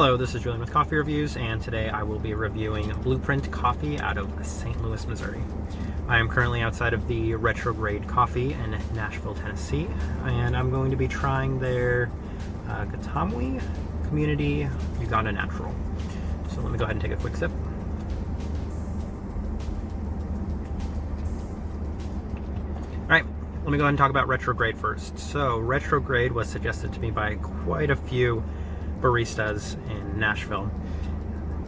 Hello, this is Julian with Coffee Reviews, and today I will be reviewing Blueprint Coffee out of St. Louis, Missouri. I am currently outside of the Retrograde Coffee in Nashville, Tennessee, and I'm going to be trying their Gamatui Community Uganda Natural. So let me go ahead and take a quick sip. Alright, let me go ahead and talk about Retrograde first. So Retrograde was suggested to me by quite a few baristas in Nashville.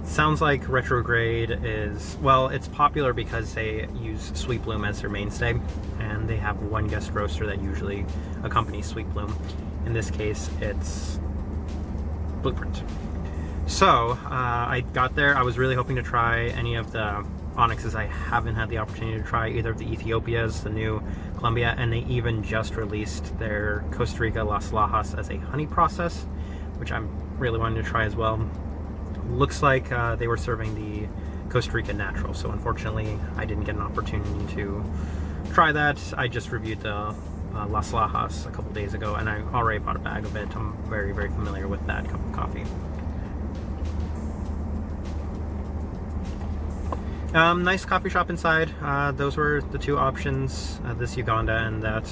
Sounds like Retrograde is, well, it's popular because they use Sweet Bloom as their mainstay, and they have one guest roaster that usually accompanies Sweet Bloom. In this case, it's Blueprint. So I got there. I was really hoping to try any of the onyxes. I haven't had the opportunity to try either of the Ethiopias, the new Colombia, and they even just released their Costa Rica Las Lajas as a honey process, which I'm really wanting to try as well. Looks like they were serving the Costa Rica Natural, so unfortunately I didn't get an opportunity to try that. I just reviewed the Las Lajas a couple days ago, and I already bought a bag of it. I'm very, very familiar with that cup of coffee. Nice coffee shop inside. Those were the two options, this Uganda and that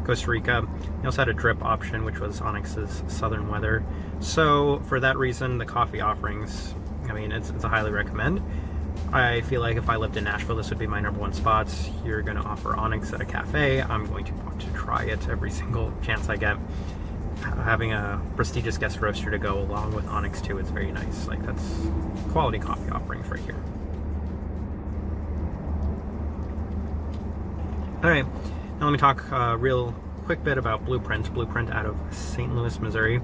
Costa Rica. They also had a drip option, which was Onyx's Southern Weather. So for that reason, the coffee offerings, I mean, it's a highly recommend. I feel like if I lived in Nashville, this would be my #1 spot. You're going to offer Onyx at a cafe. I'm going to want to try it every single chance I get. Having a prestigious guest roaster to go along with Onyx too, it's very nice. Like, that's quality coffee offerings right here. All right. Now let me talk a real quick bit about Blueprint. Blueprint out of St. Louis, Missouri.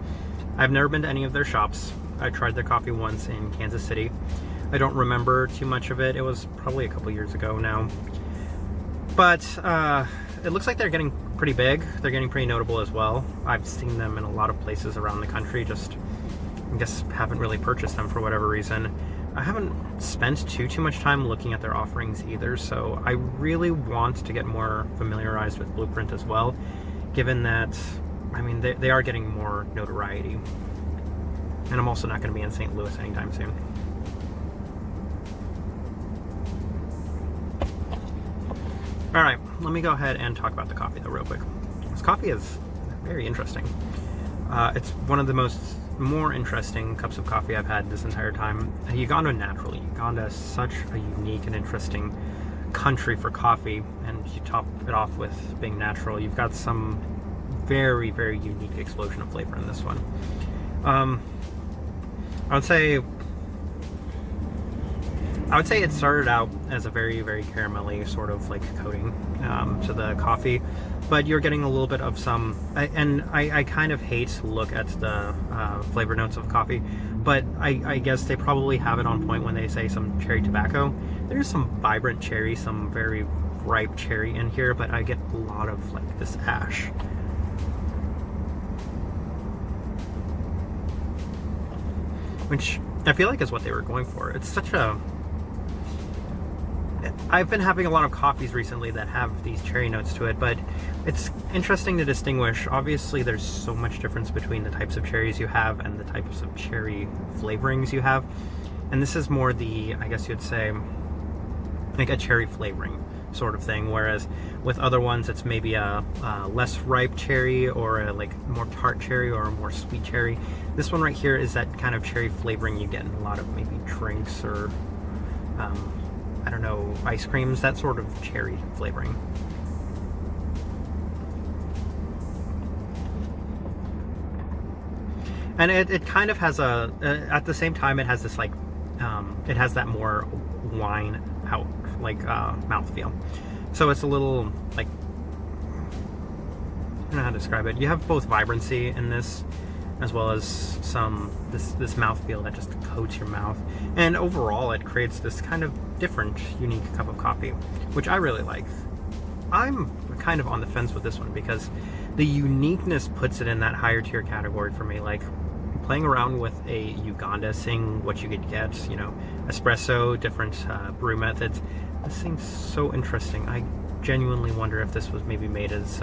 I've never been to any of their shops. I tried their coffee once in Kansas City. I don't remember too much of it. It was probably a couple years ago now. But it looks like they're getting pretty big. They're getting pretty notable as well. I've seen them in a lot of places around the country, just I guess haven't really purchased them for whatever reason. I haven't spent too much time looking at their offerings either, so I really want to get more familiarized with Blueprint as well, given that, I mean, they are getting more notoriety. And I'm also not going to be in St. Louis anytime soon. Alright, let me go ahead and talk about the coffee though real quick. This coffee is very interesting. It's one of the more interesting cups of coffee I've had this entire time. Uganda Natural. Uganda is such a unique and interesting country for coffee, and you top it off with being natural. You've got some very, very unique explosion of flavor in this one. I would say it started out as a very, very caramelly sort of like coating to the coffee, but you're getting a little bit of some, and I kind of hate to look at the flavor notes of coffee, but I guess they probably have it on point when they say some cherry tobacco. There's some vibrant cherry, some very ripe cherry in here, but I get a lot of like this ash. Which I feel like is what they were going for. It's such a... I've been having a lot of coffees recently that have these cherry notes to it, but it's interesting to distinguish. Obviously, there's so much difference between the types of cherries you have and the types of cherry flavorings you have. And this is more the, I guess you'd say, like a cherry flavoring sort of thing, whereas with other ones it's maybe a less ripe cherry, or a like more tart cherry, or a more sweet cherry. This one right here is that kind of cherry flavoring you get in a lot of maybe drinks or I don't know, ice creams, that sort of cherry flavoring. And it kind of has a, at the same time, it has this like, it has that more wine out, like mouthfeel. So it's a little like, I don't know how to describe it. You have both vibrancy in this, as well as some this mouthfeel that just coats your mouth. And overall, it creates this kind of different, unique cup of coffee, which I really like. I'm kind of on the fence with this one because the uniqueness puts it in that higher tier category for me. Like, playing around with a Uganda, seeing what you could get, you know, espresso, different brew methods. This seems so interesting. I genuinely wonder if this was maybe made as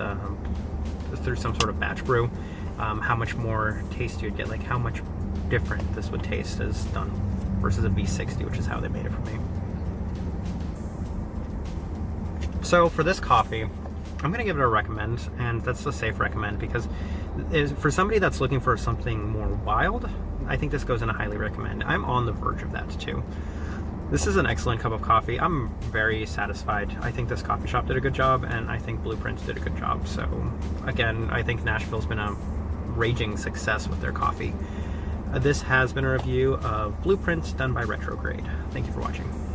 through some sort of batch brew, how much more taste you'd get, like how much different this would taste as done versus a V60, which is how they made it for me. So for this coffee, I'm going to give it a recommend, and that's a safe recommend because for somebody that's looking for something more wild, I think this goes in a highly recommend. I'm on the verge of that too. This is an excellent cup of coffee. I'm very satisfied. I think this coffee shop did a good job, and I think Blueprints did a good job. So again, I think Nashville's been a raging success with their coffee. This has been a review of Blueprints done by Retrograde. Thank you for watching.